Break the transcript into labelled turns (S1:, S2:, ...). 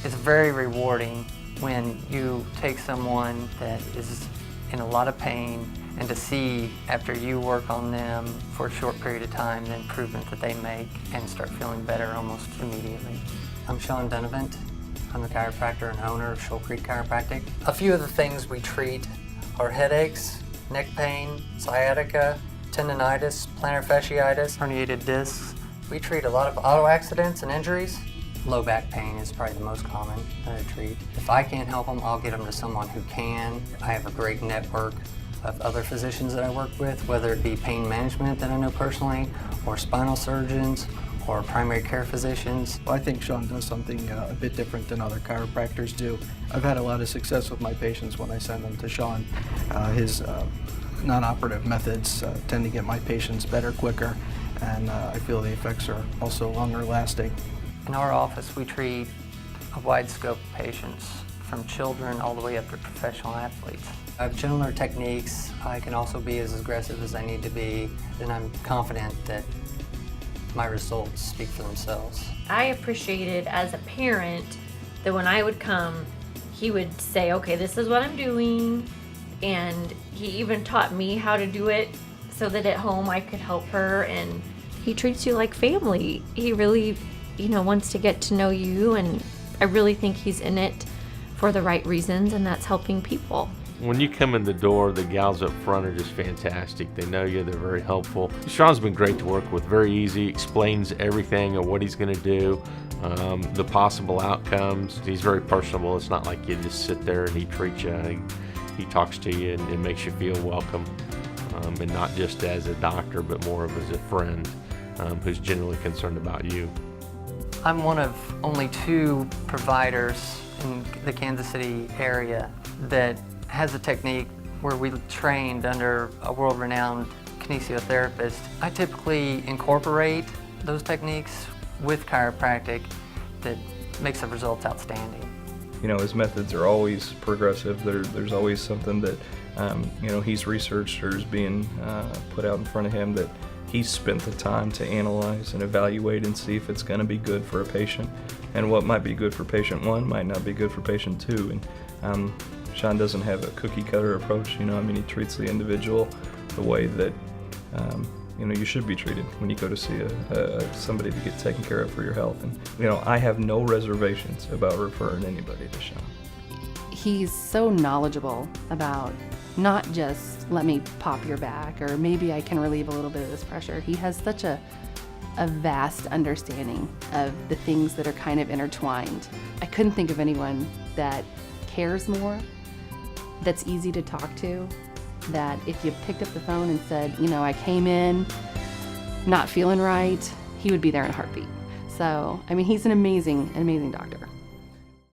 S1: It's very rewarding when you take someone that is in a lot of pain and to see after you work on them for a short period of time the improvement that they make and start feeling better almost immediately. I'm Sean Dunivent. I'm the chiropractor and owner of Shoal Creek Chiropractic. A few of the things we treat are headaches, neck pain, sciatica, tendonitis, plantar fasciitis, herniated discs. We treat a lot of auto accidents and injuries. Low back pain is probably the most common that I treat. If I can't help them, I'll get them to someone who can. I have a great network of other physicians that I work with, whether it be pain management that I know personally, or spinal surgeons, or primary care physicians.
S2: I think Sean does something a bit different than other chiropractors do. I've had a lot of success with my patients when I send them to Sean. His non-operative methods tend to get my patients better quicker, and I feel the effects are also longer lasting.
S1: In our office, we treat a wide scope of patients, from children all the way up to professional athletes. I have gentler techniques. I can also be as aggressive as I need to be, and I'm confident that my results speak for themselves.
S3: I appreciated as a parent that when I would come, he would say, okay, this is what I'm doing, and he even taught me how to do it so that at home I could help her, and he treats you like family. He really, wants to get to know you, and I really think he's in it for the right reasons, and that's helping people.
S4: When you come in the door, the gals up front are just fantastic. They know you, they're very helpful. Sean's been great to work with, very easy, explains everything of what he's gonna do, the possible outcomes. He's very personable. It's not like you just sit there and he treats you. He talks to you and makes you feel welcome, and not just as a doctor, but more of as a friend who's genuinely concerned about you.
S1: I'm one of only 2 providers in the Kansas City area that has a technique where we trained under a world-renowned kinesiotherapist. I typically incorporate those techniques with chiropractic that makes the results outstanding.
S5: His methods are always progressive. There's always something that, he's researched or is being put out in front of him that he's spent the time to analyze and evaluate and see if it's going to be good for a patient. And what might be good for patient 1 might not be good for patient 2. And Sean doesn't have a cookie cutter approach. He treats the individual the way that you should be treated when you go to see somebody to get taken care of for your health. And I have no reservations about referring anybody to Sean.
S6: He's so knowledgeable about not just let me pop your back or maybe I can relieve a little bit of this pressure. He has such a vast understanding of the things that are kind of intertwined. I couldn't think of anyone that cares more, that's easy to talk to, that if you picked up the phone and said, I came in not feeling right, he would be there in a heartbeat. So, he's an amazing doctor.